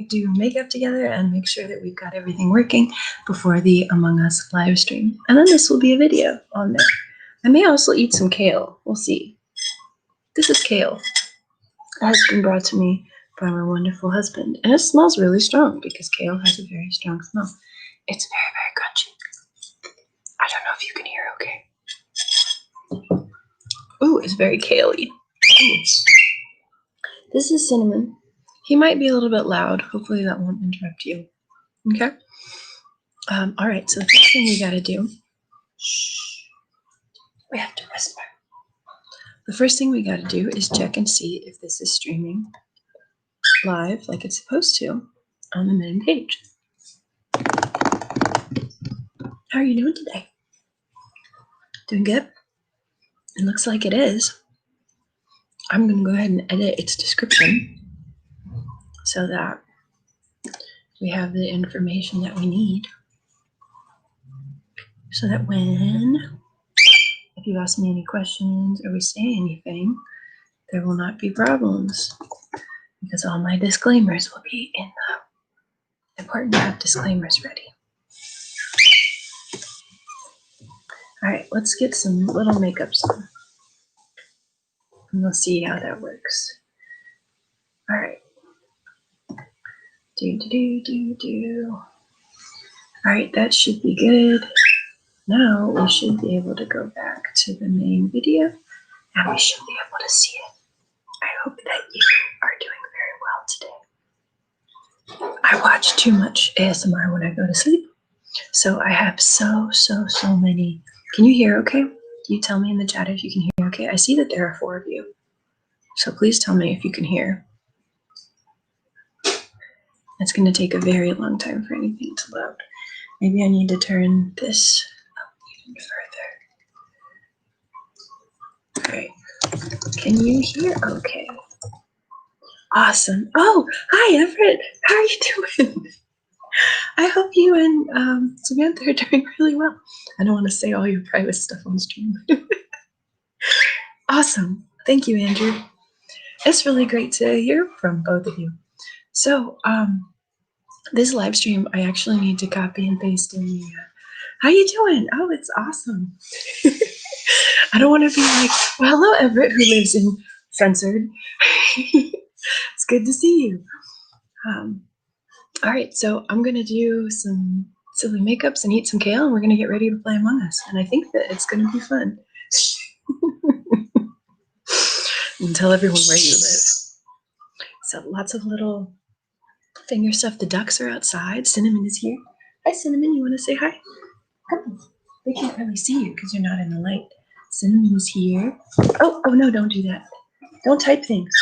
do makeup together and make sure that we've got everything working before the Among Us live stream. And then this will be a video on there. I may also eat some kale. We'll see. This is kale. It has been brought to me by my wonderful husband. And it smells really strong because kale has a very strong smell. It's very, very crunchy. I don't know if you can hear okay. Ooh, it's very kale-y. This is cinnamon. He might be a little bit loud. Hopefully that won't interrupt you. Okay? All right, so the first thing we gotta do, we have to whisper. The first thing we gotta do is check and see if this is streaming live like it's supposed to on the main page. How are you doing today? Doing good? It looks like it is. I'm gonna go ahead and edit its description so that we have the information that we need. So that if you ask me any questions or we say anything, there will not be problems because all my disclaimers will be in the important to have disclaimers ready. All right, let's get some little makeups on. And we'll see how that works. All right. All right, that should be good. Now we should be able to go back to the main video and we should be able to see it. I hope that you are doing very well today. I watch too much ASMR when I go to sleep. So I have so many. Can you hear okay? You tell me in the chat if you can hear okay. I see that there are 4 of you. So please tell me if you can hear. It's going to take a very long time for anything to load. Maybe I need to turn this up even further. All right. Can you hear okay? Awesome. Oh, hi, Everett. How are you doing? I hope you and Samantha are doing really well. I don't want to say all your private stuff on stream. Awesome. Thank you, Andrew. It's really great to hear from both of you. So, this live stream, I actually need to copy and paste in the, how you doing? Oh, it's awesome. I don't want to be like, well, hello, Everett, who lives in Censored. It's good to see you. All right, so I'm going to do some silly makeups and eat some kale, and we're going to get ready to play Among Us. And I think that it's going to be fun. And tell everyone where you live. So lots of little finger stuff. The ducks are outside. Cinnamon is here. Hi, Cinnamon. You want to say hi? Come on. They can't really see you because you're not in the light. Cinnamon is here. Oh, no, don't do that. Don't type things.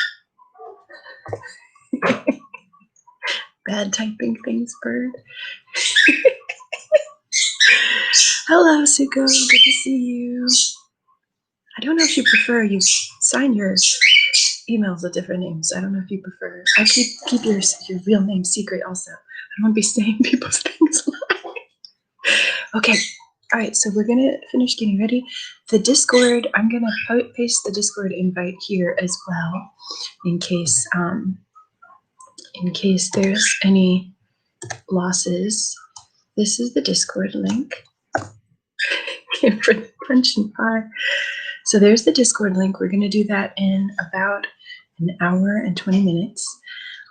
Bad typing things, bird. Hello, Suko. Good to see you. I don't know if you prefer you sign your emails with different names. I don't know if you prefer. I keep your real name secret also. I don't want to be saying people's things live. Okay. All right. So we're gonna finish getting ready. The Discord. I'm gonna paste the Discord invite here as well, in case there's any losses. This is the Discord link. For the punch and pie. So there's the Discord link. We're going to do that in about an hour and 20 minutes.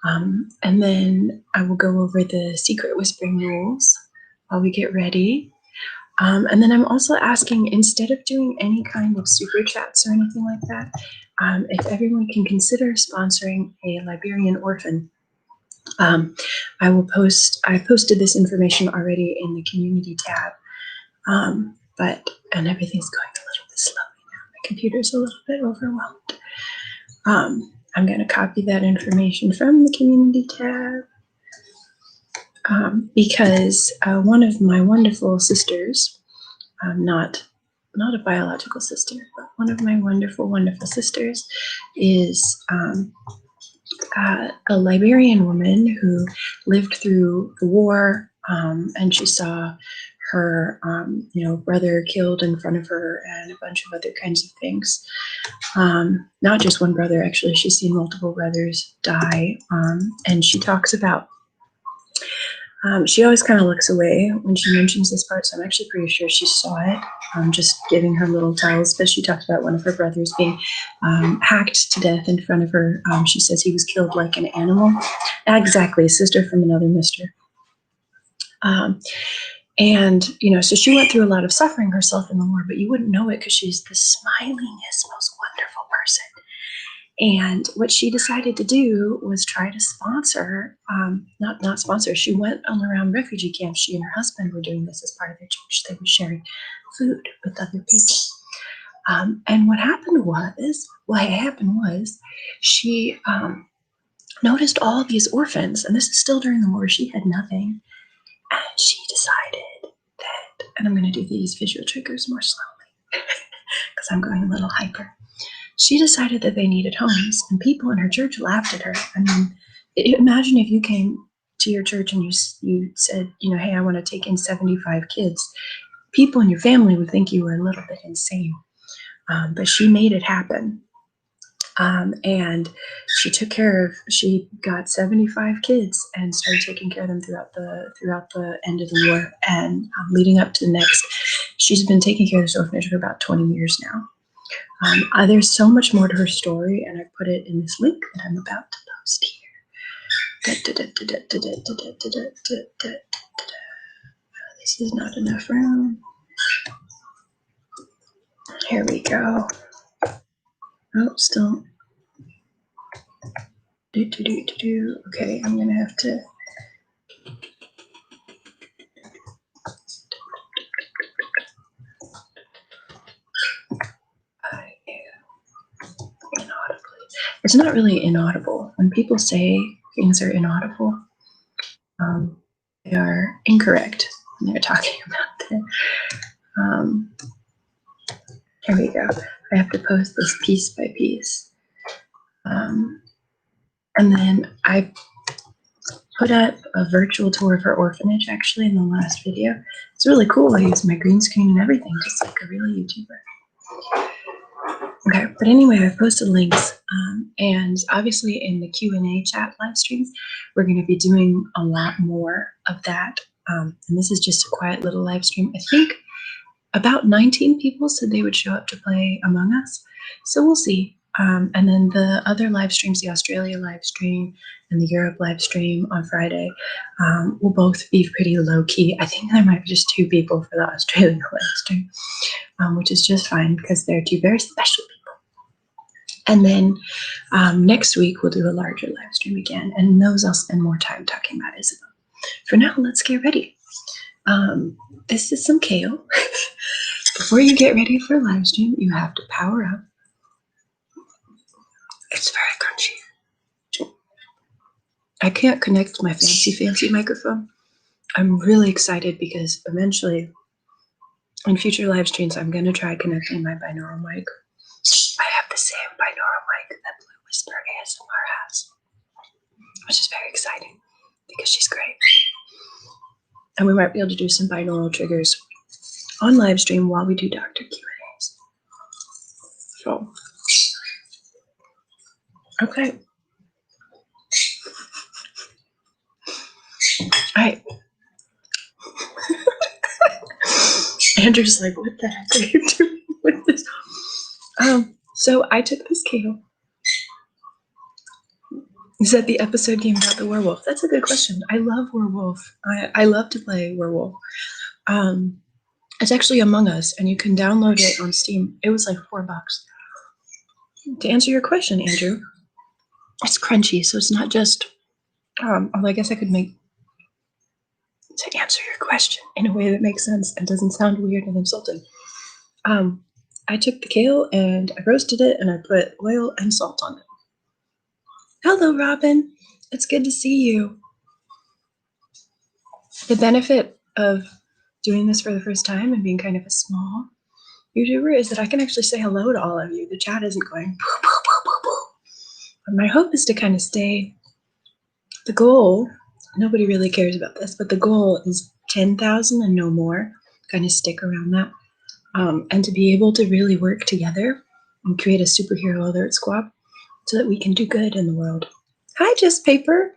And then I will go over the secret whispering rules while we get ready. And then I'm also asking, instead of doing any kind of super chats or anything like that, if everyone can consider sponsoring a Liberian orphan. I posted this information already in the community tab. And everything's going a little bit slowly now. My computer's a little bit overwhelmed. I'm going to copy that information from the community tab because one of my wonderful sisters, not a biological sister, but one of my wonderful sisters is a Liberian woman who lived through the war, and she saw her, brother killed in front of her and a bunch of other kinds of things. Not just one brother, actually. She's seen multiple brothers die. And she talks about She always kind of looks away when she mentions this part, so I'm actually pretty sure she saw it. Just giving her little tells, but she talked about one of her brothers being hacked to death in front of her. She says he was killed like an animal. Exactly, sister from another mister. And, you know, so she went through a lot of suffering herself in the war, but you wouldn't know it because she's the smilingest, most wonderful person. And what she decided to do was try to sponsor, not sponsor, she went all around refugee camps. She and her husband were doing this as part of their church. They were sharing food with other people. And what happened was she noticed all these orphans, and this is still during the war, she had nothing. And she decided that, and I'm going to do these visual triggers more slowly because I'm going a little hyper. She decided that they needed homes, and people in her church laughed at her. I mean, imagine if you came to your church and you said, you know, hey, I want to take in 75 kids. People in your family would think you were a little bit insane, but she made it happen. And she got 75 kids and started taking care of them throughout the end of the war and leading up to the next. She's been taking care of this orphanage for about 20 years now. There's so much more to her story, and I put it in this link that I'm about to post here. This is not enough room. Here we go. Oh, still. Okay, I'm gonna have to. Inaudibly. It's not really inaudible. When people say things are inaudible, they are incorrect when they're talking about that. Here we go. I have to post this piece by piece. And then I put up a virtual tour of her orphanage actually in the last video. It's really cool. I use my green screen and everything, just like a real YouTuber. Okay, but anyway, I've posted links, and obviously in the Q&A chat live streams, we're going to be doing a lot more of that. And this is just a quiet little live stream. I think about 19 people said they would show up to play Among Us, so we'll see. And then the other live streams, the Australia live stream and the Europe live stream on Friday, will both be pretty low key. I think there might be just 2 people for the Australia live stream, which is just fine because they're 2 very special people. And then next week we'll do a larger live stream again, and those I'll spend more time talking about Isabel. For now, let's get ready. This is some kale. Before you get ready for a live stream, you have to power up. It's very crunchy. I can't connect my fancy microphone. I'm really excited because eventually in future live streams, I'm going to try connecting my binaural mic. I have the same binaural mic that Blue Whisper ASMR has, which is very exciting because she's great. And we might be able to do some binaural triggers on live stream while we do Dr. Q&As. So, okay. All right. Andrew's like, what the heck are you doing with this? So I took this kale. Is that the episode game about the werewolf? That's a good question. I love werewolf. I love to play werewolf. It's actually Among Us, and you can download it on Steam. It was like $4. To answer your question, Andrew, it's crunchy, so it's not just. Although I guess I could make. To answer your question in a way that makes sense and doesn't sound weird and insulting. I took the kale and I roasted it and I put oil and salt on it. Hello, Robin. It's good to see you. The benefit of doing this for the first time and being kind of a small YouTuber is that I can actually say hello to all of you. The chat isn't going boo, boo, boo, boo, boo. But my hope is to kind of stay. The goal, nobody really cares about this, but the goal is 10,000 and no more. Kind of stick around that. And to be able to really work together and create a superhero alert squad so that we can do good in the world. Hi, Just Paper.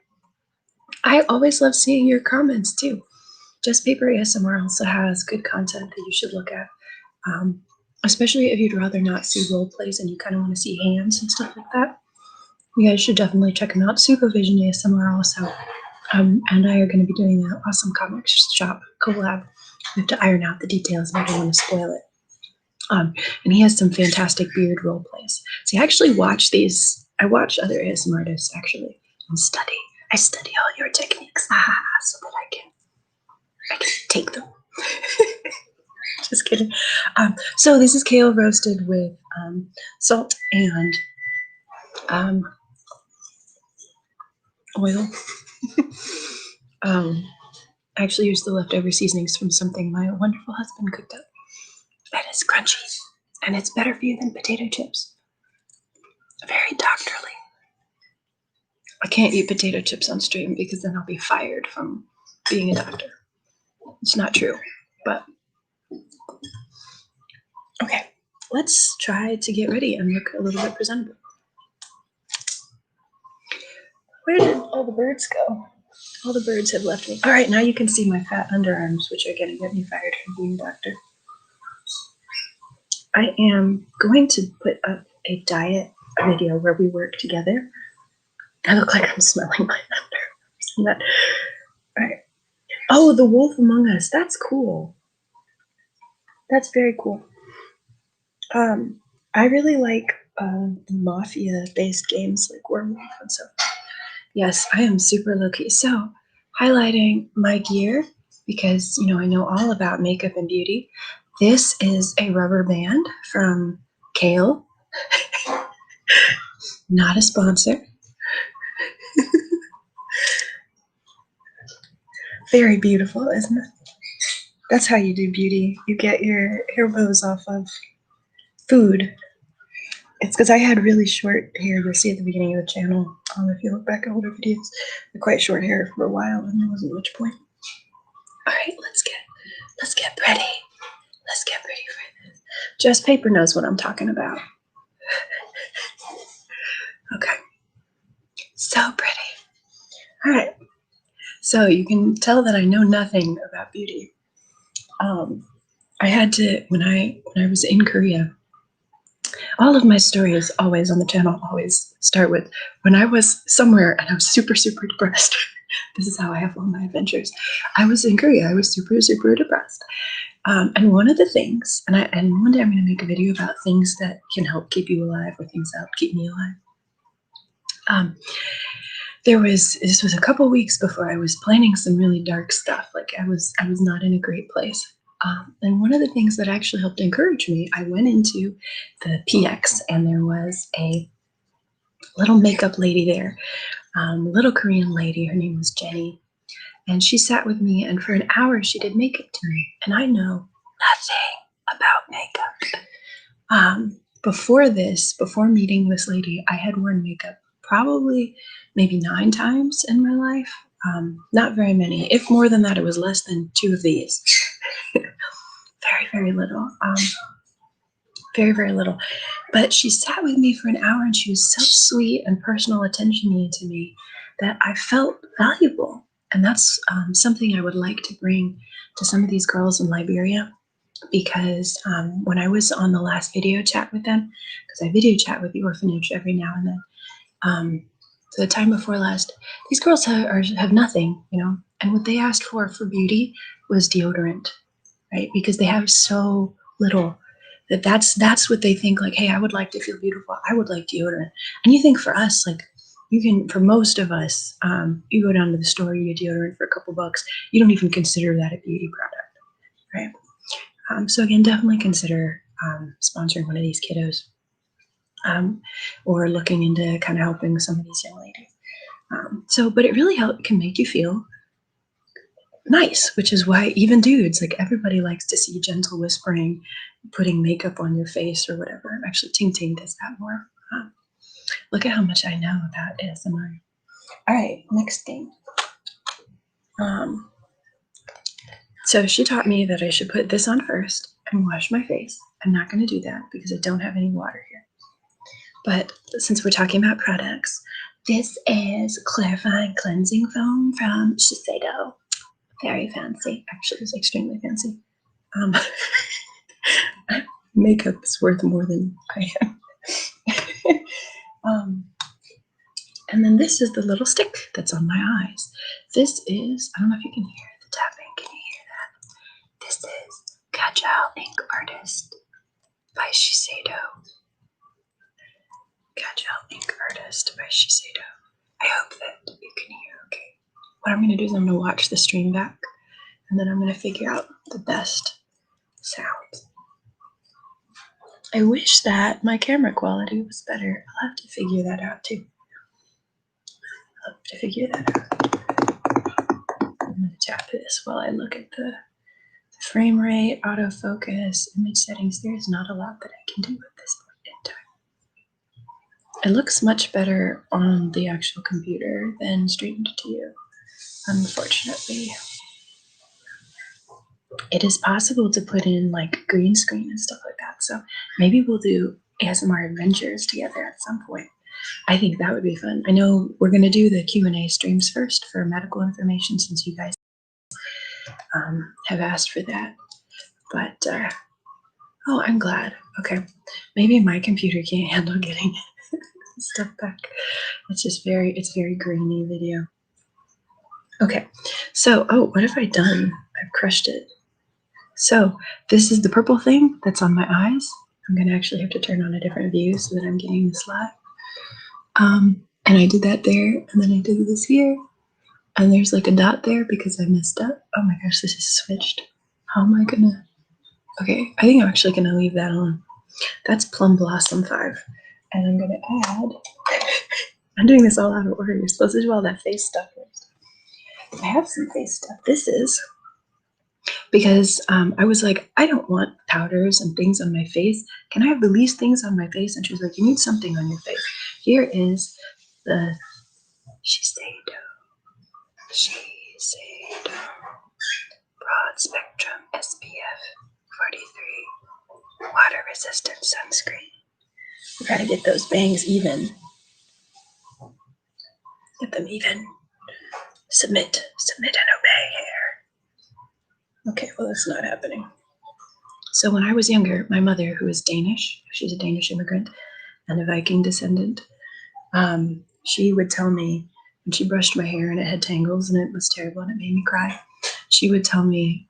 I always love seeing your comments too. Just Paper ASMR also has good content that you should look at, especially if you'd rather not see role plays and you kind of want to see hands and stuff like that. You guys should definitely check them out. Supervision ASMR also, and I are going to be doing an awesome comic shop collab. We have to iron out the details, and I don't want to spoil it. And he has some fantastic beard role plays. So I actually watch these. I watch other ASMR artists actually and study. I study all your techniques so that I can take them. Just kidding. So this is kale roasted with salt and oil. I actually used the leftover seasonings from something my wonderful husband cooked up. And it's crunchy, and it's better for you than potato chips. Very doctorly. I can't eat potato chips on stream because then I'll be fired from being a doctor. It's not true, but okay. Let's try to get ready and look a little bit presentable. Where did all the birds go? All the birds have left me. All right, now you can see my fat underarms, which are going to get me fired from being a doctor. I am going to put up a diet video where we work together. I look like I'm smelling my underarms. All right. Oh, the wolf among us. That's cool. That's very cool. I really like mafia-based games like Werewolf and stuff. Yes, I am super low-key. So, highlighting my gear because, you know, I know all about makeup and beauty. This is a rubber band from Kale. Not a sponsor. Very beautiful, isn't it? That's how you do beauty. You get your hair bows off of food. It's because I had really short hair. You'll see at the beginning of the channel. If you look back at older videos, quite short hair for a while, and there wasn't much point. All right, let's get pretty. Let's get ready for this. Just Paper knows what I'm talking about. Okay, so pretty. All right, so you can tell that I know nothing about beauty. I had to when I was in Korea. All of my stories always on the channel always start with when I was somewhere and I was super, super depressed. This is how I have all my adventures. I was in Korea. I was super, super depressed. And one of the things, and one day I'm going to make a video about things that can help keep you alive or things that help keep me alive. This was a couple weeks before I was planning some really dark stuff. Like I was not in a great place. And one of the things that actually helped encourage me, I went into the PX and there was a little makeup lady there, little Korean lady. Her name was Jenny. And she sat with me and for an hour she did makeup to me. And I know nothing about makeup. Before meeting this lady, I had worn makeup probably maybe 9 times in my life. Not very many. If more than that, it was less than 2 of these. Very, very little. Very, very little. But she sat with me for an hour and she was so sweet and personal attention to me that I felt valuable. And that's something I would like to bring to some of these girls in Liberia because when I was on the last video chat with them, because I video chat with the orphanage every now and then, so the time before last, these girls have nothing, you know, and what they asked for beauty was deodorant, right? Because they have so little that's what they think, like, hey, I would like to feel beautiful. I would like deodorant. And you think for us, like, for most of us, you go down to the store, you get deodorant for a couple bucks. You don't even consider that a beauty product, right? So again, definitely consider sponsoring one of these kiddos or looking into kind of helping some of these young ladies. But it really can make you feel nice, which is why even dudes, like everybody likes to see gentle whispering, putting makeup on your face or whatever. Actually, Ting Ting does that more. Look at how much I know about ASMR. All right, next thing. So she taught me that I should put this on first and wash my face. I'm not going to do that because I don't have any water here. But since we're talking about products, This is clarifying cleansing foam from Shiseido. Very fancy. Actually, it's extremely fancy. Makeup is worth more than I am. And then this is the little stick that's on my eyes. This is, I don't know if you can hear the tapping. Can you hear that? This is Kajal InkArtist by Shiseido. Kajal InkArtist by Shiseido. I hope that you can hear okay. What I'm going to do is I'm going to watch the stream back, and then I'm going to figure out the best sound. I wish that my camera quality was better. I'll have to figure that out too. I'll have to figure that out. I'm going to tap this while I look at the frame rate, autofocus, image settings. There's not a lot that I can do at this point in time. It looks much better on the actual computer than streamed to you, unfortunately. It is possible to put in like green screen and stuff like that. So maybe we'll do ASMR adventures together at some point. I think that would be fun. I know we're going to do the Q&A streams first for medical information since you guys have asked for that. But, oh, I'm glad. Okay. Maybe my computer can't handle getting stuff back. It's very grainy video. Okay. So, oh, what have I done? I've crushed it. So this is the purple thing that's on my eyes. I'm going to actually have to turn on a different view so that I'm getting this live. And I did that there, and then I did this here. And there's like a dot there because I messed up. Oh my gosh, this is switched. How am I gonna? Okay, I think I'm actually gonna leave that on. That's Plum Blossom 5. And I'm gonna add, I'm doing this all out of order. You're supposed to do all that face stuff first. I have some face stuff. This is because I was like, I don't want powders and things on my face. Can I have the least things on my face? And she was like, you need something on your face. Here is the Shiseido Broad Spectrum SPF 43 water resistant sunscreen. We gotta get those bangs even. Get them even. Submit and obey here. Okay, well that's not happening. So when I was younger, my mother, who is Danish, she's a Danish immigrant and a Viking descendant, she would tell me when she brushed my hair and it had tangles and it was terrible and it made me cry, she would tell me,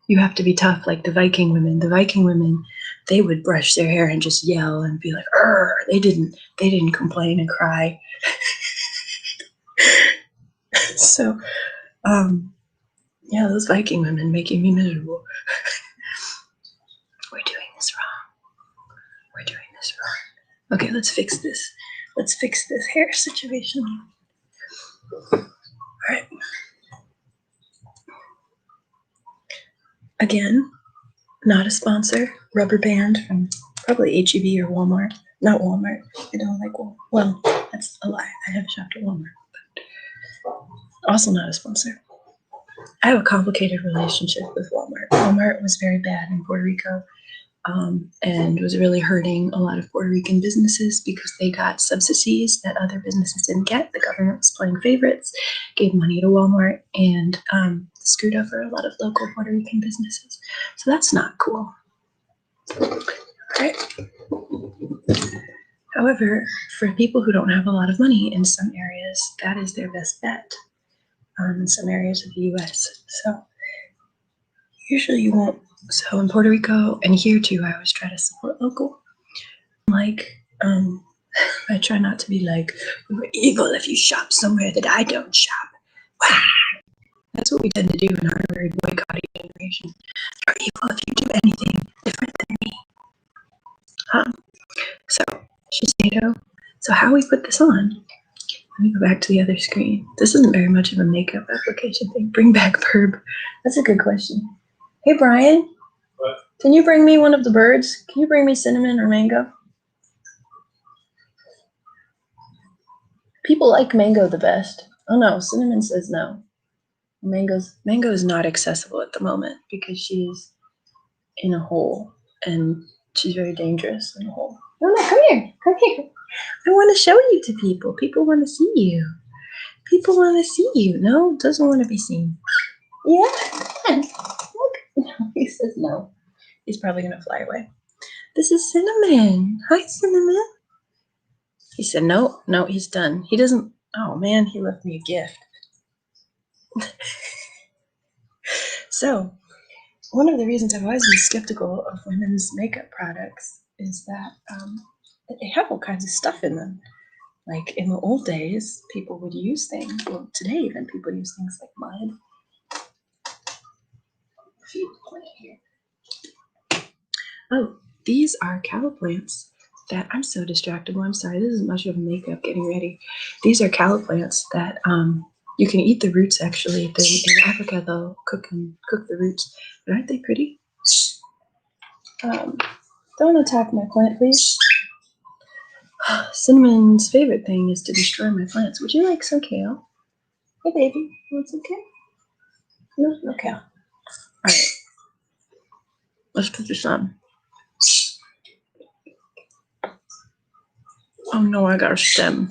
you have to be tough like the Viking women. The Viking women, they would brush their hair and just yell and be like, "Arr!" They didn't complain and cry. So, yeah, those Viking women making me miserable. We're doing this wrong. We're doing this wrong. Okay, let's fix this. Let's fix this hair situation. All right. Again, not a sponsor. Rubber band from probably H-E-B or Walmart. Not Walmart. I don't like Walmart. Well, that's a lie. I have shopped at Walmart, but also not a sponsor. I have a complicated relationship with Walmart. Walmart was very bad in Puerto Rico and was really hurting a lot of Puerto Rican businesses because they got subsidies that other businesses didn't get. The government was playing favorites, gave money to Walmart, and screwed over a lot of local Puerto Rican businesses. So that's not cool. Right? However, for people who don't have a lot of money in some areas, that is their best bet in some areas of the US. So usually you won't. So in Puerto Rico and here too, I always try to support local. Like, I try not to be like, we're evil if you shop somewhere that I don't shop. Wow. That's what we tend to do in our very boycotting generation. You're evil if you do anything different than me. So, Shiseido. So how we put this on? Let me go back to the other screen. This isn't very much of a makeup application thing. Bring back Perb. That's a good question. Hey, Brian. What? Can you bring me one of the birds? Can you bring me cinnamon or mango? People like mango the best. Oh no, cinnamon says no. Mango is not accessible at the moment because she's in a hole and she's very dangerous in a hole. No, come here. Come here. I want to show you to people. People want to see you. People want to see you. No, doesn't want to be seen. Yeah, come on. Look. No, he says no. He's probably going to fly away. This is Cinnamon. Hi, Cinnamon. He said no. No, he's done. He doesn't. Oh, man, he left me a gift. So, one of the reasons I've always been skeptical of women's makeup products is that they have all kinds of stuff in them. Like in the old days, people would use things. Well, today even people use things like mud. Oh, these are calla plants that I'm so distractible. I'm sorry. This isn't much of a makeup getting ready. These are calla plants that you can eat the roots. Actually, in Africa they'll cook the roots. But aren't they pretty? Don't attack my plant, please. Cinnamon's favorite thing is to destroy my plants. Would you like some kale? Hey, baby, you want some kale? No, no kale. All right, let's put this on. Oh no, I got a stem.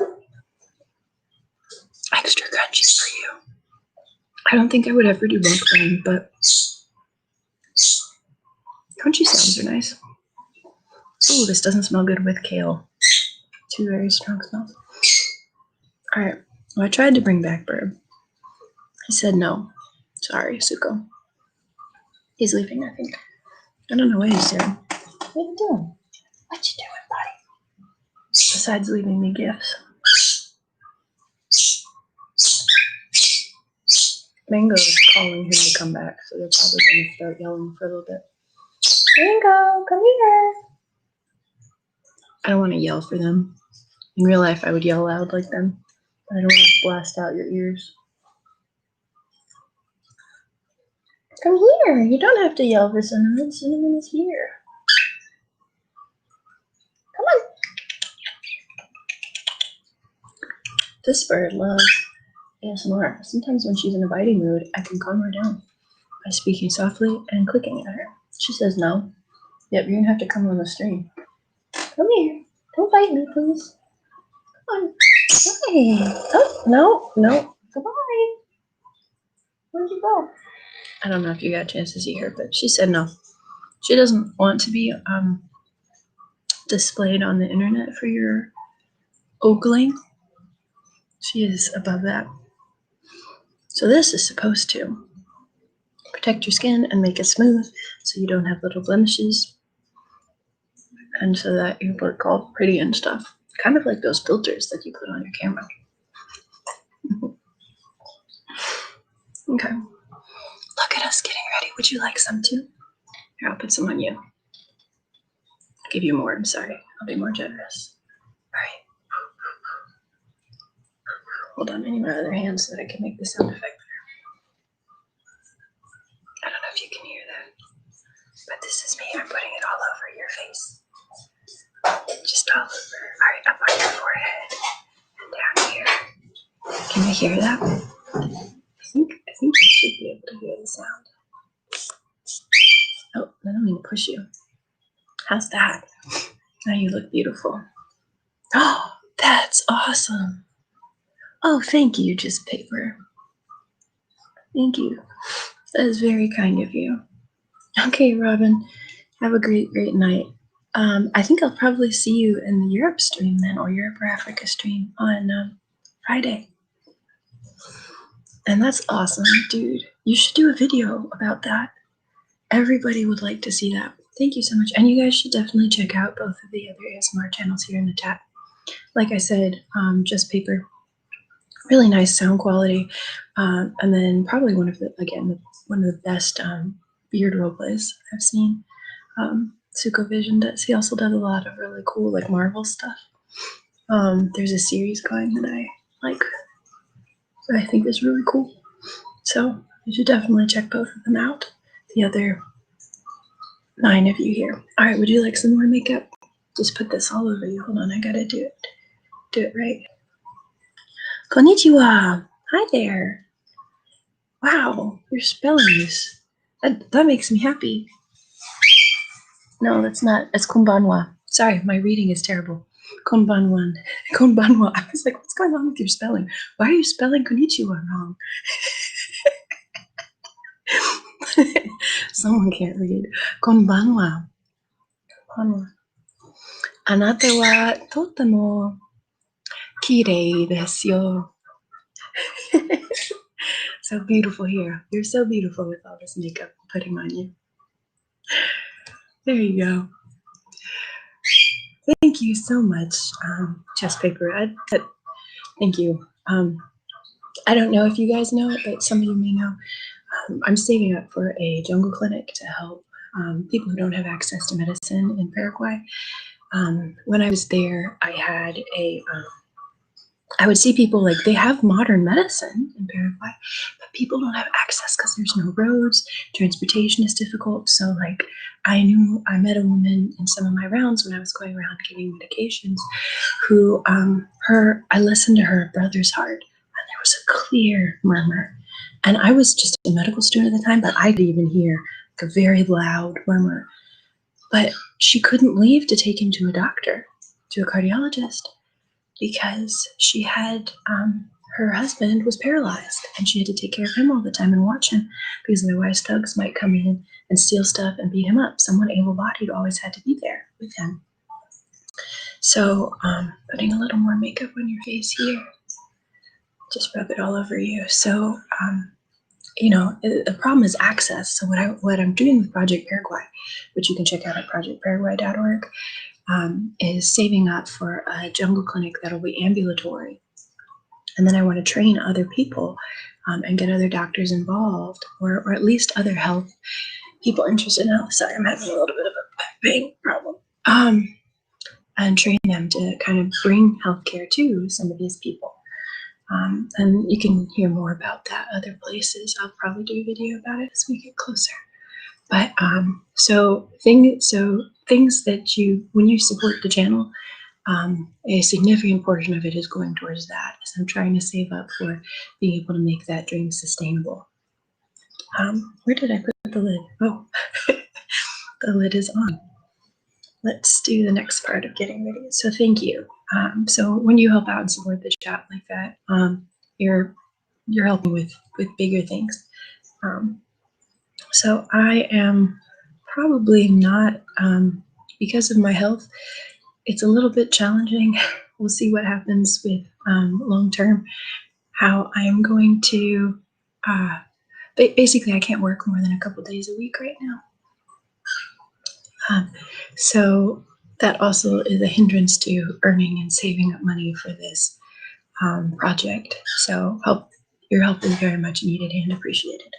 Extra crunchies for you. I don't think I would ever do mukbang, but crunchy sounds are nice. Oh, this doesn't smell good with kale. Two very strong smells. All right, well, I tried to bring back Bird. He said no. Sorry, Suko. He's leaving, I think. I don't know what he's doing. What are you doing? What you doing, buddy? Besides leaving me gifts. Mango is calling him to come back, so they're probably going to start yelling for a little bit. Mango, come here. I don't want to yell for them. In real life, I would yell loud like them, but I don't want to blast out your ears. Come here. You don't have to yell for Cinnamon. Cinnamon is here. Come on. This bird loves ASMR. Sometimes when she's in a biting mood, I can calm her down by speaking softly and clicking at her. She says no. Yep, you're gonna have to come on the stream. Come here. Don't bite me, please. Come on. Hi. Oh, no. Goodbye. Where'd you go? I don't know if you got a chance to see her, but she said no. She doesn't want to be displayed on the internet for your ogling. She is above that. So this is supposed to protect your skin and make it smooth so you don't have little blemishes and so that you look all pretty and stuff. Kind of like those filters that you put on your camera. Okay. Look at us getting ready. Would you like some too? Here, I'll put some on you. I'll give you more. I'm sorry. I'll be more generous. All right. Hold on. I need my other hand so that I can make the sound effect. I don't know if you can hear that, but this is me. I'm putting it all over your face. Just all over. All right, up on your forehead and down here. Can you hear that? I think you should be able to hear the sound. Oh, I don't mean to push you. How's that? Now you look beautiful. Oh, that's awesome. Oh, thank you, Just Paper. Thank you. That is very kind of you. Okay, Robin. Have a great night. I think I'll probably see you in the Europe stream then, or Europe or Africa stream on Friday. And that's awesome, dude. You should do a video about that. Everybody would like to see that. Thank you so much. And you guys should definitely check out both of the other ASMR channels here in the chat. Like I said, Just Paper, really nice sound quality. And then probably one of the best beard roleplays I've seen. Suko Vision does. He also does a lot of really cool like Marvel stuff. There's a series going that I like, that I think is really cool. So you should definitely check both of them out. The other 9 of you here. All right, would you like some more makeup? Just put this all over you. Hold on, I gotta do it right. Konnichiwa. Hi there. Wow, your spelling is that makes me happy. No, that's not. It's konbanwa. Sorry, my reading is terrible. Konbanwa. Konbanwa. I was like, what's going on with your spelling? Why are you spelling konnichiwa wrong? Someone can't read. Konbanwa. Konbanwa. Anata wa totemo kirei desu yo. So beautiful here. You're so beautiful with all this makeup I'm putting on you. There you go. Thank you so much, Chess Paper. Thank you. I don't know if you guys know it, but some of you may know. I'm saving up for a jungle clinic to help people who don't have access to medicine in Paraguay. When I was there, I would see people like they have modern medicine in Paraguay, but people don't have access because there's no roads, transportation is difficult. So like I met a woman in some of my rounds when I was going around giving medications who I listened to her brother's heart and there was a clear murmur. And I was just a medical student at the time, but I could even hear like a very loud murmur. But she couldn't leave to take him to a doctor, to a cardiologist, because she had her husband was paralyzed and she had to take care of him all the time and watch him because otherwise thugs might come in and steal stuff and beat him up. Someone able-bodied always had to be there with him. So putting a little more makeup on your face here, just rub it all over you. So you know, the problem is access. So what I'm doing with Project Paraguay, which you can check out at projectparaguay.org, is saving up for a jungle clinic that'll be ambulatory. And then I want to train other people and get other doctors involved, or at least other health people interested in health. Sorry, I'm having a little bit of a back pain problem. And train them to kind of bring healthcare to some of these people. And you can hear more about that other places. I'll probably do a video about it as we get closer. But so things that when you support the channel, a significant portion of it is going towards that. So I'm trying to save up for being able to make that dream sustainable. Where did I put the lid? Oh, the lid is on. Let's do the next part of getting ready. So thank you. So when you help out and support the chat like that, you're helping with bigger things. So I am probably not, because of my health, it's a little bit challenging. We'll see what happens with long term, how I am going to, basically I can't work more than a couple days a week right now. So that also is a hindrance to earning and saving up money for this project. So your help is very much needed and appreciated.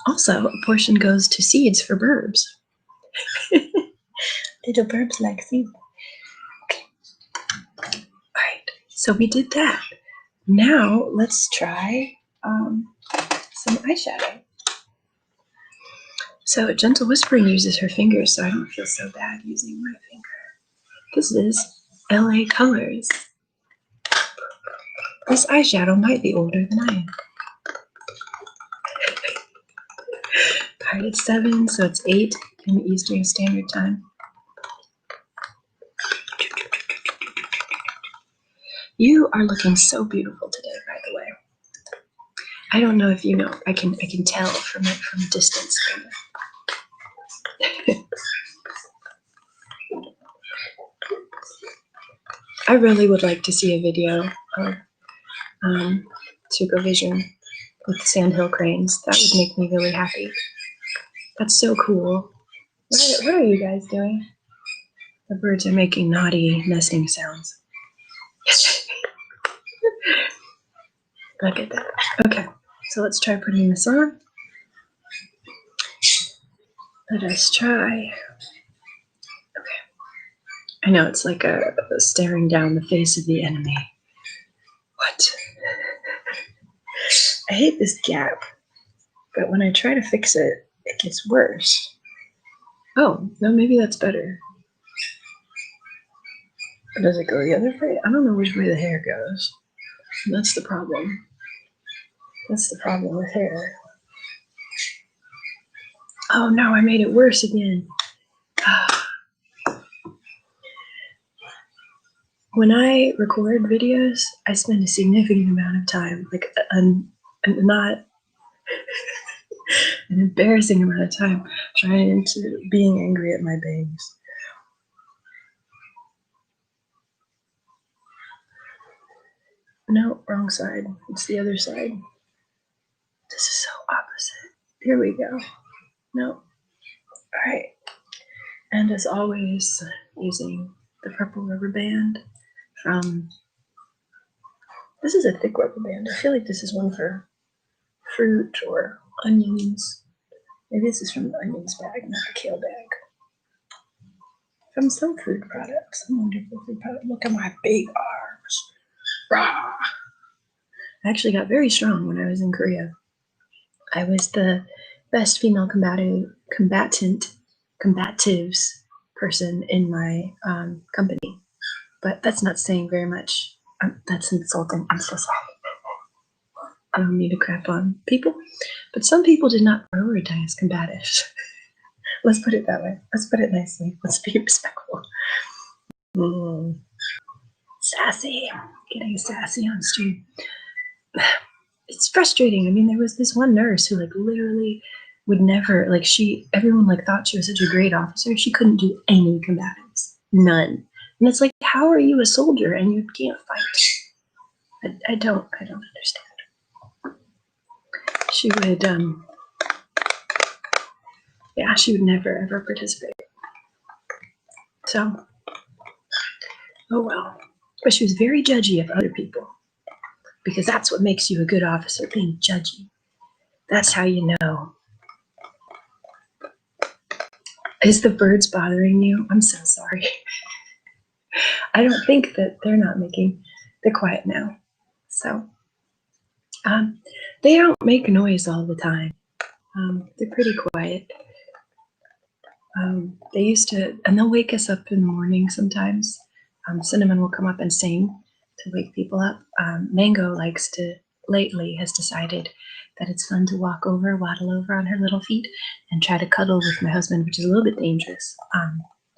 Also, a portion goes to seeds for burbs. Little burbs like seeds. Okay. All right, so we did that. Now let's try some eyeshadow. So Gentle Whispering uses her fingers, so I don't feel so bad using my finger. This is LA Colors. This eyeshadow might be older than I am. All right, it's 7, so it's 8 in Eastern Standard Time. You are looking so beautiful today, by the way. I don't know if you know. I can tell from a distance. Kind of. I really would like to see a video of supervision with sandhill cranes. That would make me really happy. That's so cool. What are you guys doing? The birds are making naughty nesting sounds. Look at that. Okay, so let's try putting this on. Let us try. Okay. I know it's like a staring down the face of the enemy. What? I hate this gap, but when I try to fix it, it gets worse. Oh, no, maybe that's better. Or does it go the other way? I don't know which way the hair goes. That's the problem. That's the problem with hair. Oh no, I made it worse again. when I record videos, I spend a significant amount of time, like not an embarrassing amount of time, trying to being angry at my bangs. No, wrong side. It's the other side. This is so opposite. Here we go. No. All right. And as always, using the purple rubber band from, this is a thick rubber band. I feel like this is one for fruit or onions. Maybe this is from the onions bag, not the kale bag. From some food products, some wonderful food product. Look at my big arms. Rah! I actually got very strong when I was in Korea. I was the best female combatives person in my company, but that's not saying very much. That's insulting. I'm so sorry. I don't mean to crap on people, but some people did not prioritize combatives. Let's put it that way. Let's put it nicely. Let's be respectful. Sassy. Getting sassy on stream. It's frustrating. I mean, there was this one nurse who like literally would never, like everyone like thought she was such a great officer. She couldn't do any combatives. None. And it's like, how are you a soldier and you can't fight? I don't understand. She would, yeah, she would never ever participate. So, oh well. But she was very judgy of other people, because that's what makes you a good officer, being judgy. That's how you know. Is the birds bothering you? I'm so sorry. I don't think that they're quiet now. So, they don't make noise all the time. They're pretty quiet. They used to, and they'll wake us up in the morning sometimes. Cinnamon will come up and sing to wake people up. Mango lately has decided that it's fun to waddle over on her little feet and try to cuddle with my husband, which is a little bit dangerous.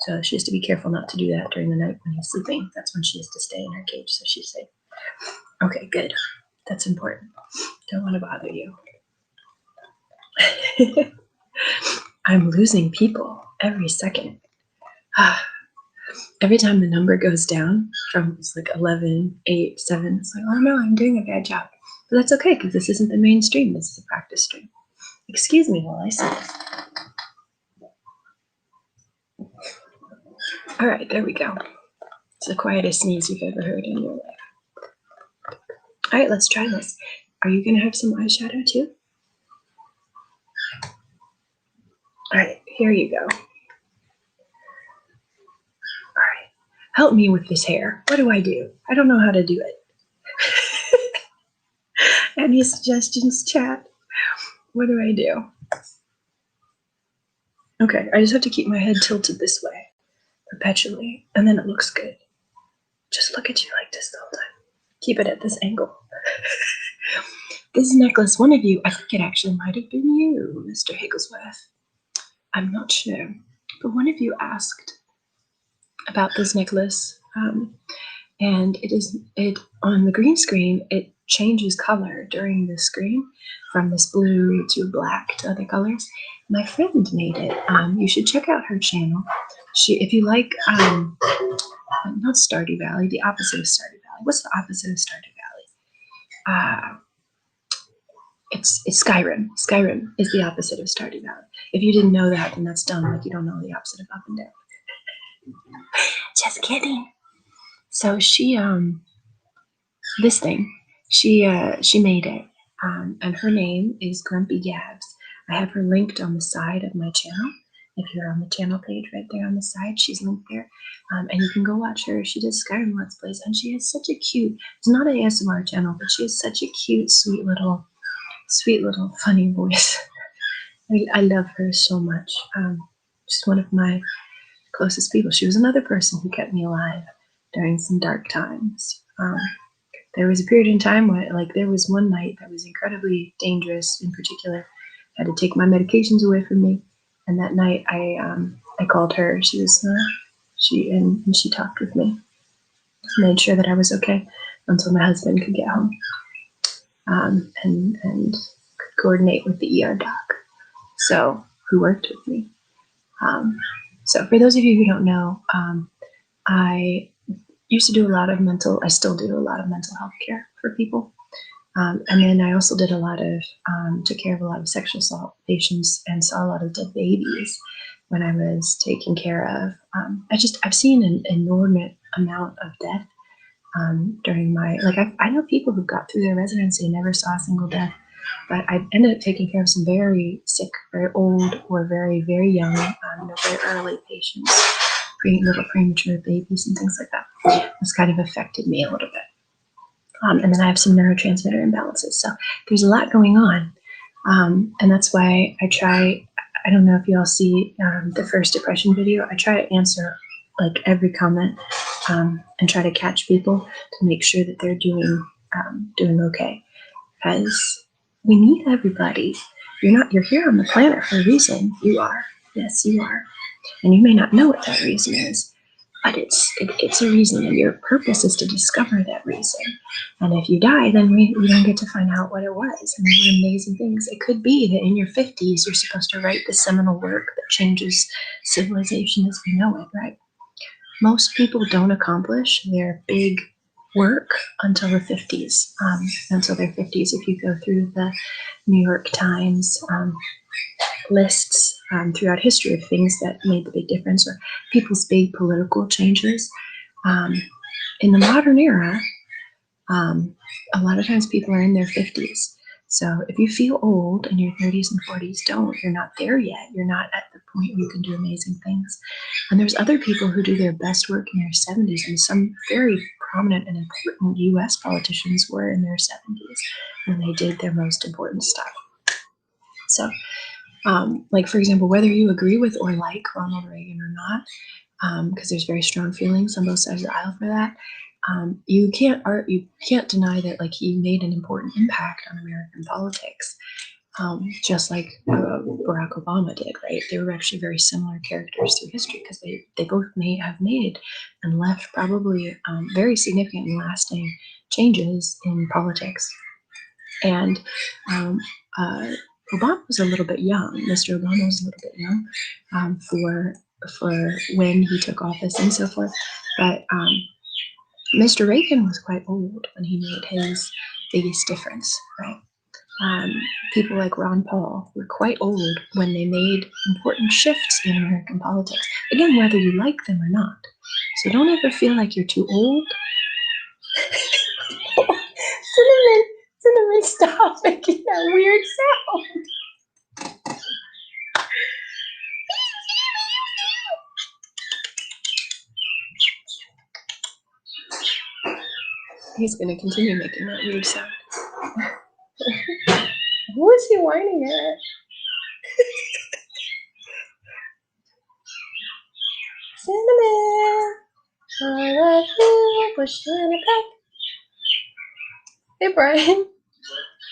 So she has to be careful not to do that during the night when he's sleeping. That's when she has to stay in her cage, so she's safe. Okay, good. That's important. Don't want to bother you. I'm losing people every second. Every time the number goes down from it's like 11, 8, 7, it's like, oh no, I'm doing a bad job. But that's okay, because this isn't the main stream. This is a practice stream. Excuse me while I sneeze. All right, there we go. It's the quietest sneeze you've ever heard in your life. All right, let's try this. Are you going to have some eyeshadow too? All right, here you go. All right, help me with this hair. What do? I don't know how to do it. Any suggestions, chat? What do I do? Okay, I just have to keep my head tilted this way perpetually, and then it looks good. Just look at you like this the whole time. Keep it at this angle. This necklace, one of you, I think it actually might have been you, Mr. Higglesworth. I'm not sure, but one of you asked about this necklace, and it on the green screen, it changes color during the screen from this blue to black to other colors. My friend made it. You should check out her channel. If you like, not Stardew Valley, the opposite of Stardew Valley. What's the opposite of Stardew Valley? It's Skyrim. Skyrim is the opposite of Stardew Valley. If you didn't know that, then that's dumb. Like you don't know the opposite of up and down. Just kidding. So she this thing, she made it, and her name is Grumpy Gabs. I have her linked on the side of my channel. If you're on the channel page right there on the side, she's linked there, and you can go watch her. She does Skyrim Let's Plays, and she has such a cute, it's not an ASMR channel, but she has such a cute, sweet little funny voice. I love her so much. She's one of my closest people. She was another person who kept me alive during some dark times. There was a period in time where, like, there was one night that was incredibly dangerous. In particular, I had to take my medications away from me, and that night I called her. She was she talked with me. Made sure that I was okay until my husband could get home, and could coordinate with the ER doc, so who worked with me. So for those of you who don't know, I used to do a lot of I still do a lot of mental health care for people. And then I also did a lot of, took care of a lot of sexual assault patients and saw a lot of dead babies when I was taking care of. I've seen an enormous amount of death during my, I know people who got through their residency and never saw a single death, but I ended up taking care of some very sick, very old, or very, very young, very early patients, little premature babies and things like that. It's kind of affected me a little bit. And then I have some neurotransmitter imbalances. So there's a lot going on. And that's why I don't know if you all see the first depression video. I try to answer like every comment and try to catch people to make sure that they're doing okay. Because we need everybody. You're here on the planet for a reason. You are. Yes, you are. And you may not know what that reason is, but it's a reason, and your purpose is to discover that reason. And if you die, then we don't get to find out what it was. And what amazing things. It could be that in your 50s, you're supposed to write the seminal work that changes civilization as we know it, right? Most people don't accomplish their big work until the 50s, until their 50s. If you go through the New York Times lists throughout history of things that made the big difference, or people's big political changes. In the modern era, a lot of times people are in their 50s. So if you feel old in your 30s and 40s, you're not there yet. You're not at the point where you can do amazing things. And there's other people who do their best work in their 70s, and some very prominent and important US politicians were in their 70s when they did their most important stuff. So like, for example, whether you agree with or like Ronald Reagan or not, because there's very strong feelings on both sides of the aisle for that, you can't deny that, like, he made an important impact on American politics, just like Barack Obama did, right? They were actually very similar characters through history because they both have made and left probably very significant and lasting changes in politics. And Obama was a little bit young. Mr. Obama was a little bit young for when he took office and so forth. But Mr. Reagan was quite old when he made his biggest difference, right? People like Ron Paul were quite old when they made important shifts in American politics. Again, whether you like them or not. So don't ever feel like you're too old. Cinnamon, stop making that weird sound. He's going to continue making that weird sound. Who is he whining at? Cinnamon, I love you, push you in the back. Hey, Brian,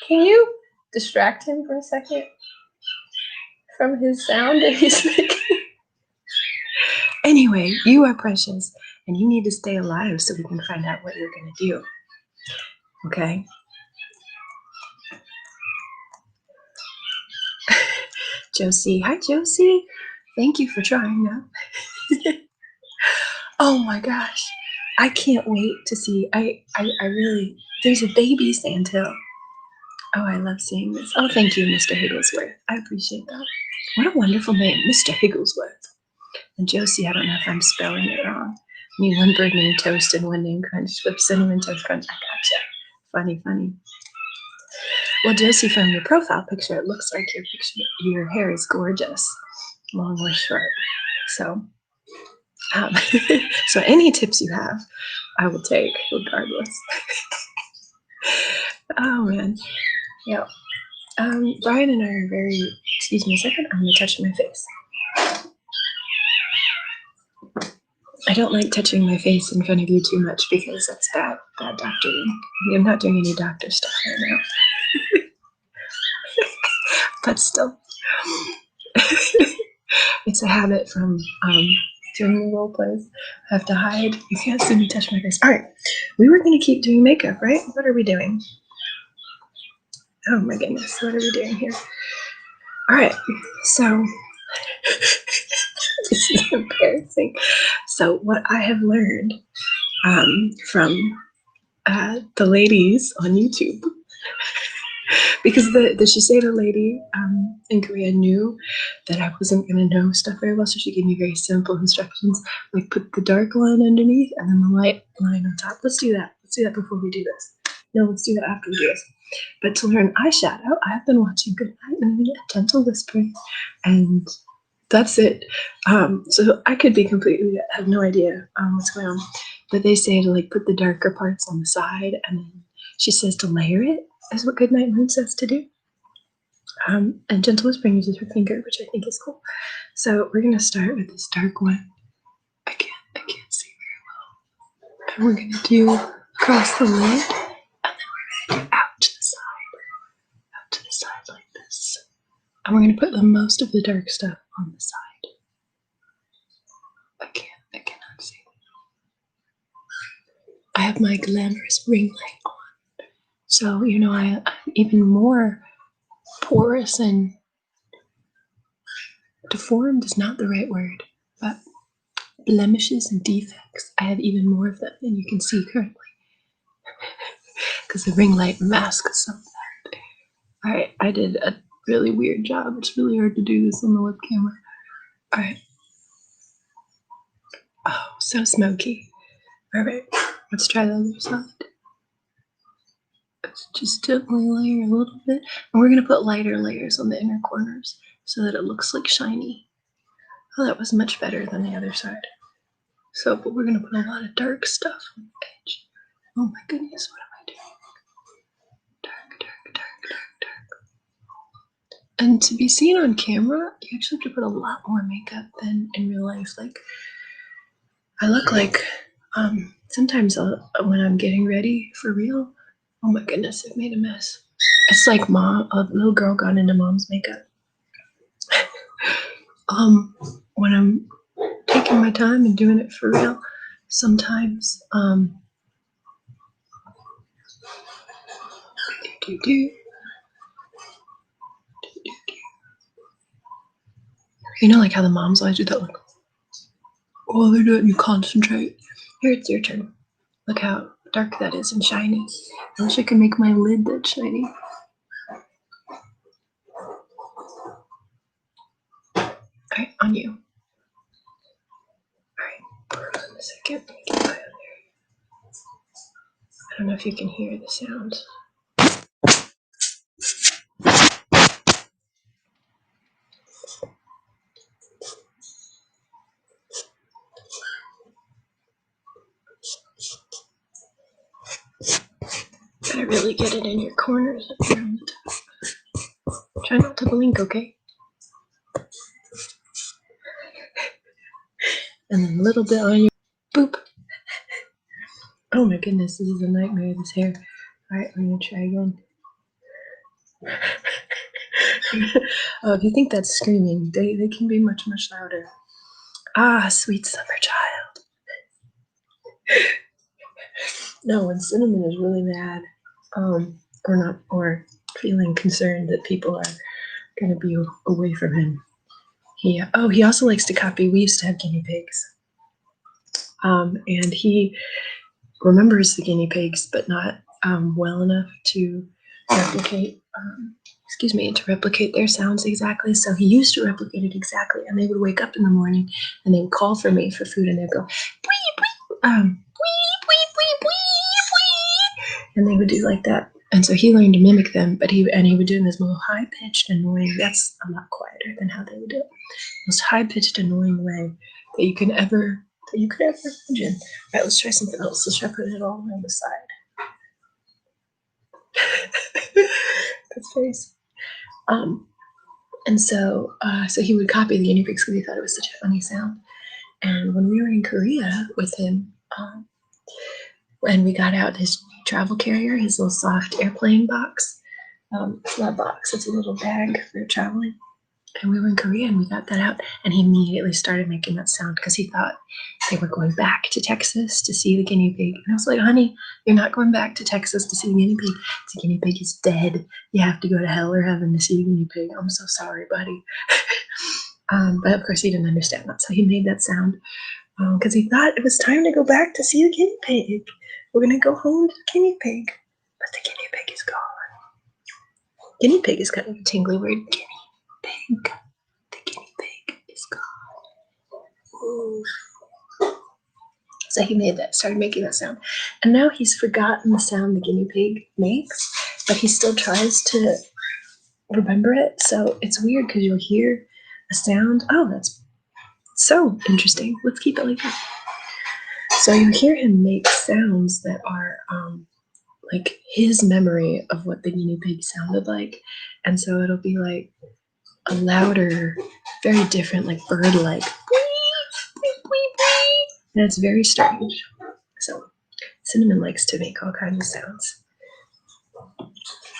can you distract him for a second from his sound that he's making? Anyway, you are precious, and you need to stay alive so we can find out what you're going to do. Okay? Josie. Hi, Josie. Thank you for trying that. Oh my gosh. I can't wait to see. I really, there's a baby Sandhill. Oh, I love seeing this. Oh, thank you, Mr. Higglesworth. I appreciate that. What a wonderful name, Mr. Higglesworth. And Josie, I don't know if I'm spelling it wrong. I mean, one bird named Toast and one named Crunch. Flip Cinnamon Toast Crunch. I gotcha. Funny, funny. Well, Josie, from your profile picture, it looks like your hair is gorgeous, long or short. So, so any tips you have, I will take regardless. Oh man, yeah. Brian and I are very. Excuse me a second. I'm gonna touch my face. I don't like touching my face in front of you too much because that's bad doctoring. I'm not doing any doctor stuff right now. But still, it's a habit from during the role plays. I have to hide. You can't see me touch my face. All right, we were going to keep doing makeup, right? What are we doing? Oh my goodness, what are we doing here? All right, so this is embarrassing. So what I have learned from the ladies on YouTube, because the Shiseido lady in Korea knew that I wasn't going to know stuff very well, so she gave me very simple instructions, like put the dark line underneath and then the light line on top. Let's do that. Let's do that before we do this. No, let's do that after we do this. But to learn eyeshadow, I have been watching Good Night and Gentle Whispering, and that's it. So I could be completely, have no idea what's going on. But they say to like put the darker parts on the side, and then she says to layer it, is what Good Night Moon says to do. And Gentle Whispering uses her finger, which I think is cool. So we're gonna start with this dark one. I can't see very well. And we're gonna do across the lid, and then we're gonna do out to the side like this. And we're gonna put the most of the dark stuff on the side. I cannot see. I have my glamorous ring light on. So, you know, I'm even more porous and deformed is not the right word, but blemishes and defects. I have even more of them than you can see currently. Because the ring light masks some of that. Alright, I did a really weird job. It's really hard to do this on the web camera. Alright. Oh, so smoky. Alright, let's try the other side. Let's just gently layer a little bit. And we're going to put lighter layers on the inner corners so that it looks like shiny. Oh, that was much better than the other side. So, but we're going to put a lot of dark stuff on the edge. Oh my goodness, what am I doing? Dark, dark, dark, dark, dark. And to be seen on camera, you actually have to put a lot more makeup than in real life. Like, I look like, sometimes when I'm getting ready for real, oh my goodness, I've made a mess. It's like a little girl got into mom's makeup. When I'm taking my time and doing it for real, sometimes, you know, like how the moms always do that, like, oh, they're doing, you concentrate. Here, it's your turn. Look how dark that is and shiny. I wish I could make my lid that shiny. Alright, on you. Alright, hold on a second. Let me get my other. I don't know if you can hear the sound. Gotta really get it in your corners up here on the top. Try not to blink, okay? And then a little bit on your boop. Oh my goodness, this is a nightmare, this hair. Alright, I'm gonna try again. Oh, if you think that's screaming, they can be much, much louder. Ah, sweet summer child. No, when Cinnamon is really mad, or feeling concerned that people are gonna be away from him. He also likes to copy. We used to have guinea pigs. And he remembers the guinea pigs, but not well enough to replicate their sounds exactly. So he used to replicate it exactly, and they would wake up in the morning and they would call for me for food, and they'd go, and they would do like that. And so he learned to mimic them, but he would do it in this little high-pitched, annoying, that's a lot quieter than how they would do it. Most high-pitched, annoying way that you could ever imagine. All right, let's try something else. Let's try putting it all on the side. That's face. And so he would copy the guinea pigs because he thought it was such a funny sound. And when we were in Korea with him, and we got out his travel carrier, his little soft airplane box. It's not a box, it's a little bag for traveling. And we were in Korea and we got that out, and he immediately started making that sound because he thought they were going back to Texas to see the guinea pig. And I was like, honey, you're not going back to Texas to see the guinea pig. The guinea pig is dead. You have to go to hell or heaven to see the guinea pig. I'm so sorry, buddy. But of course he didn't understand that, so he made that sound because he thought it was time to go back to see the guinea pig. We're going to go home to the guinea pig. But the guinea pig is gone. Guinea pig is kind of a tingly word. Guinea pig. The guinea pig is gone. Ooh. So he started making that sound. And now he's forgotten the sound the guinea pig makes, but he still tries to remember it. So it's weird because you'll hear a sound. Oh, that's so interesting. Let's keep it like that. So you hear him make sounds that are like his memory of what the guinea pig sounded like. And so it'll be like a louder, very different, like bird-like. And it's very strange. So Cinnamon likes to make all kinds of sounds.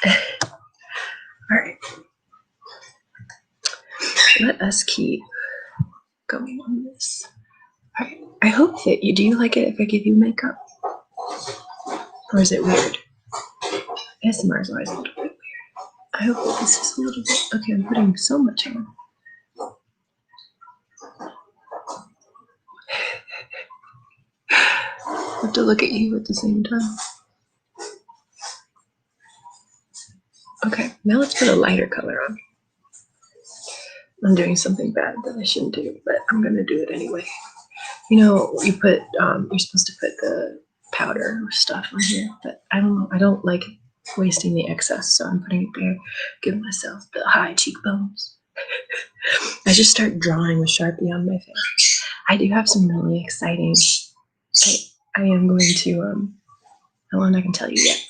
All right. Let us keep going on this. All right. I hope that do you like it if I give you makeup? Or is it weird? ASMR is always a little bit weird. I hope that this is a little bit, okay, I'm putting so much on. I have to look at you at the same time. Okay, now let's put a lighter color on. I'm doing something bad that I shouldn't do, but I'm gonna do it anyway. You know, you put, you're supposed to put the powder or stuff on here, but I don't like wasting the excess, so I'm putting it there, giving myself the high cheekbones. I just start drawing with Sharpie on my face. I do have some really exciting, I am going to, how long I can tell you yet.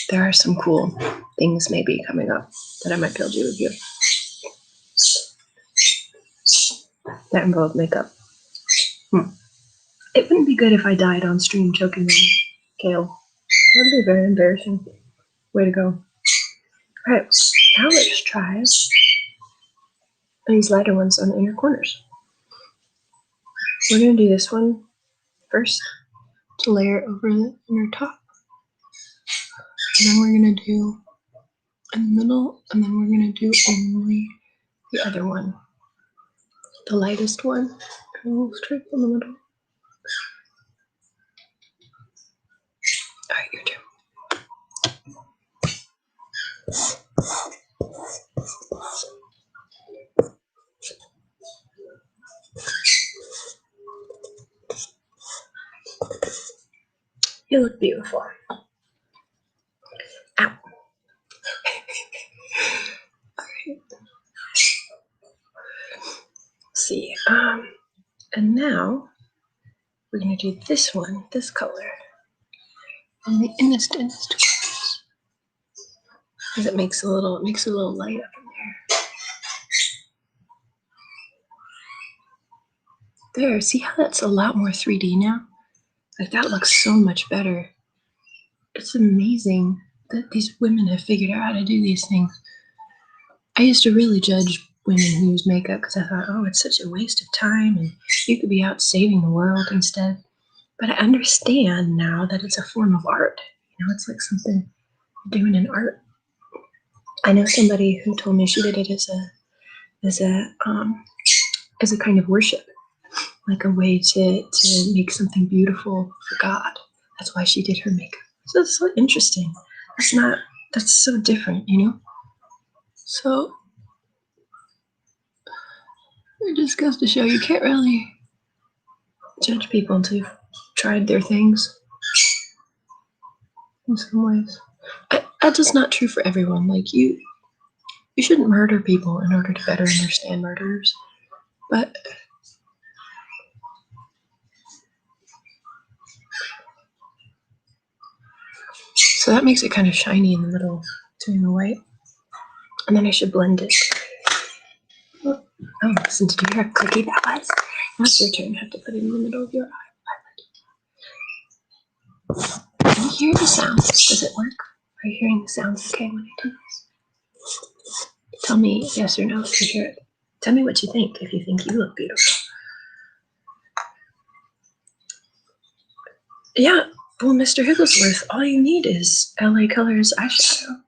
There are some cool things maybe coming up that I might be able to do with you. That involve makeup. It wouldn't be good if I died on stream choking on kale. That would be very embarrassing. Way to go. Alright, now let's try these lighter ones on the inner corners. We're going to do this one first to layer over the inner top. And then we're going to do in the middle, and then we're going to do only the other one. The lightest one. And we'll straight in the middle. Alright, your turn. You look beautiful. Ow. Alright. Let's see. And now we're gonna do this one, this color, on the innest corners. Because it makes a little light up in there. There, see how that's a lot more 3D now? Like that looks so much better. It's amazing that these women have figured out how to do these things. I used to really judge women who use makeup because I thought, oh, it's such a waste of time and you could be out saving the world instead. But I understand now that it's a form of art. You know, it's like something you're doing in art. I know somebody who told me she did it as a kind of worship, like a way to make something beautiful for God. That's why she did her makeup. So it's so interesting. That's so different, you know? So it just goes to show you can't really judge people until you've tried their things in some ways. That's just not true for everyone. Like you shouldn't murder people in order to better understand murderers. But so that makes it kind of shiny in the middle between the white. And then I should blend it. Oh, listen to how clicky that was. Now it's your turn. I have to put it in the middle of your eyelid. Can you hear the sounds? Does it work? Are you hearing the sounds okay when I do this? Tell tell me yes or no if you hear it. Tell me what you think, if you think you look beautiful. Yeah, well, Mr. Higglesworth, all you need is LA Colors eyeshadow.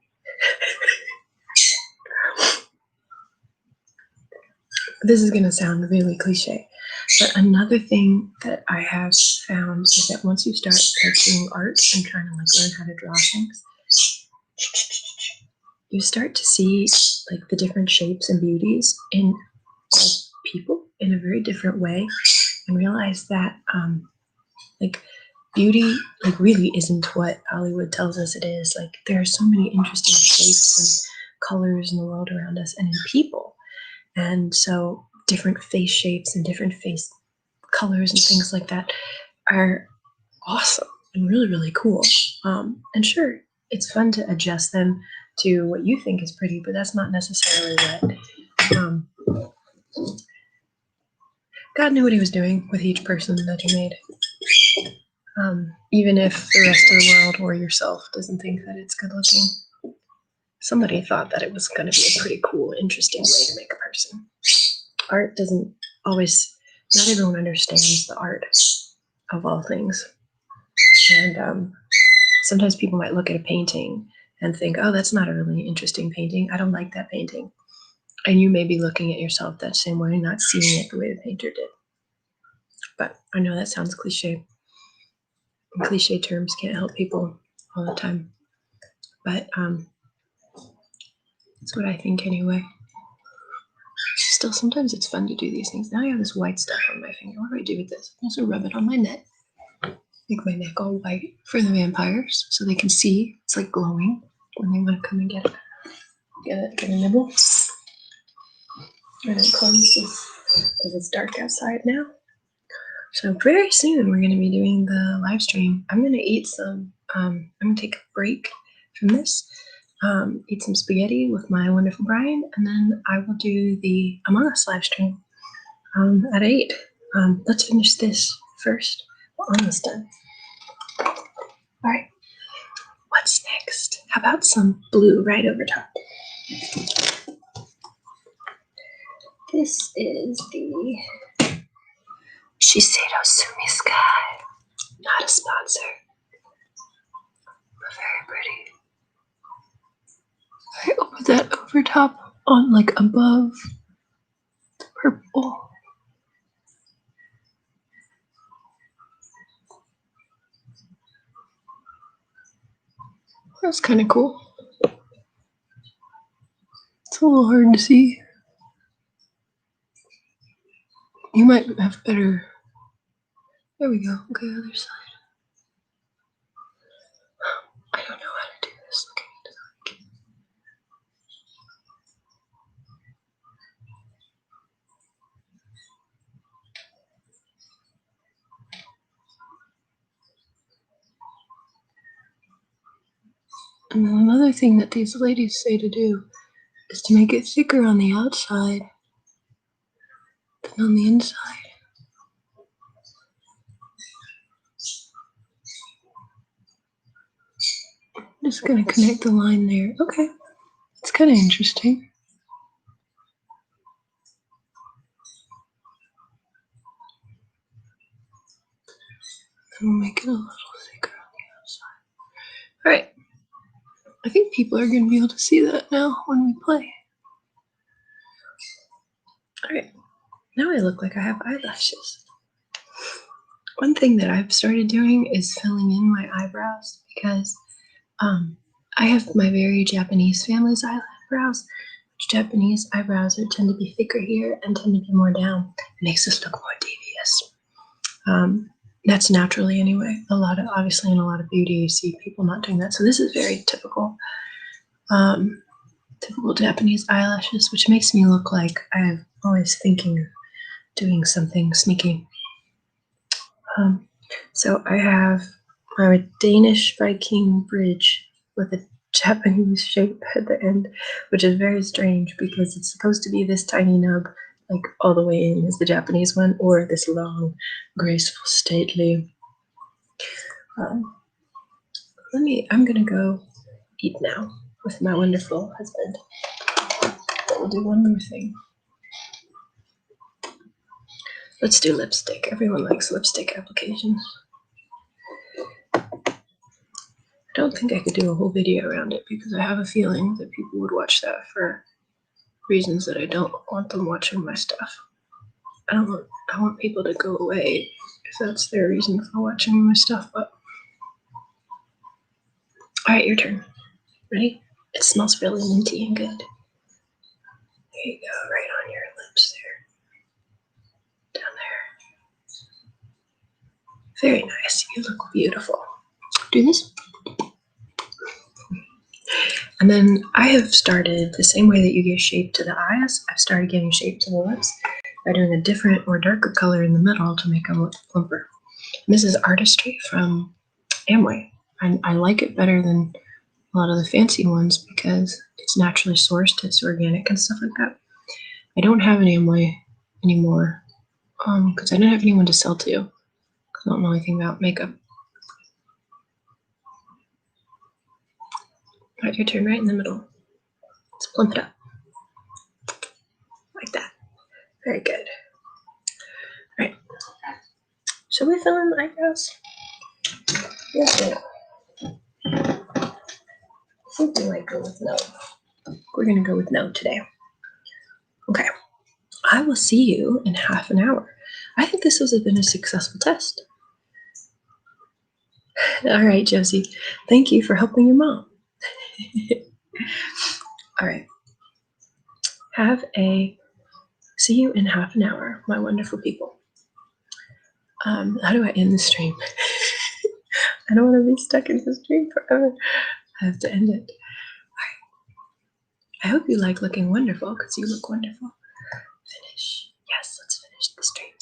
This is going to sound really cliche, but another thing that I have found is that once you start doing art and trying to learn how to draw things, you start to see the different shapes and beauties in people in a very different way, and realize that beauty really isn't what Hollywood tells us it is. There are so many interesting shapes and colors in the world around us and in people. And so different face shapes and different face colors and things like that are awesome and really, really cool. And sure, it's fun to adjust them to what you think is pretty, but that's not necessarily what God knew what he was doing with each person that he made. Even if the rest of the world or yourself doesn't think that it's good looking, somebody thought that it was going to be a pretty cool, interesting way to make a person. Art doesn't always, not everyone understands the art of all things. And sometimes people might look at a painting and think, oh, that's not a really interesting painting. I don't like that painting. And you may be looking at yourself that same way, not seeing it the way the painter did. But I know that sounds cliche. And cliche terms can't help people all the time. But that's what I think anyway. Still, sometimes it's fun to do these things. Now I have this white stuff on my finger. What do I do with this? I also rub it on my neck. Make my neck all white for the vampires so they can see it's glowing when they want to come and get a nibble. And then close this because it's dark outside now. So very soon we're going to be doing the live stream. I'm going to eat some, I'm going to take a break from this, eat some spaghetti with my wonderful Brian, and then I will do the Among Us live stream at 8. Let's finish this first. We're almost done. All right. What's next? How about some blue right over top? This is the Shiseido Sumi Sky. Not a sponsor, but very pretty. I put that over top on above the purple. That's kind of cool. It's a little hard to see. You might have better. There we go. Okay, other side. I don't know how to do this. Okay. And then another thing that these ladies say to do is to make it thicker on the outside than on the inside. I'm just going to connect the line there. Okay, it's kind of interesting. And we'll make it a little thicker on the outside. All right. I think people are going to be able to see that now when we play. All right. Now I look like I have eyelashes. One thing that I've started doing is filling in my eyebrows because I have my very Japanese family's eyebrows. Japanese eyebrows tend to be thicker here and tend to be more down. It makes us look more devious. That's naturally anyway. Obviously in a lot of beauty, you see people not doing that. So this is very typical. Typical Japanese eyelashes, which makes me look like I'm always thinking of doing something sneaky. So I have my Danish Viking bridge with a Japanese shape at the end, which is very strange because it's supposed to be this tiny nub, all the way in is the Japanese one, or this long, graceful, stately. I'm gonna go eat now with my wonderful husband. we'll do one more thing. Let's do lipstick. Everyone likes lipstick applications. I don't think I could do a whole video around it because I have a feeling that people would watch that for reasons that I don't want them watching my stuff. I want people to go away if that's their reason for watching my stuff, but all right, your turn. Ready? It smells really minty and good. There you go, right on your lips there. Down there. Very nice. You look beautiful. Do this. And then I have started the same way that you give shape to the eyes. I've started giving shape to the lips by doing a different or darker color in the middle to make them look plumper. And this is Artistry from Amway. I like it better than a lot of the fancy ones because it's naturally sourced, it's organic and stuff like that. I don't have an Amway anymore because I didn't have anyone to sell to because I don't know anything about makeup. All right, your turn right in the middle. Let's plump it up. Like that. Very good. All right. Shall we fill in the eyebrows? Yes or no? I think we might go with no. We're going to go with no today. Okay. I will see you in half an hour. I think this has been a successful test. All right, Josie. Thank you for helping your mom. All right. See you in half an hour, my wonderful people. How do I end the stream? I don't want to be stuck in the stream forever. I have to end it. All right. I hope you like looking wonderful because you look wonderful. Finish. Yes, let's finish the stream.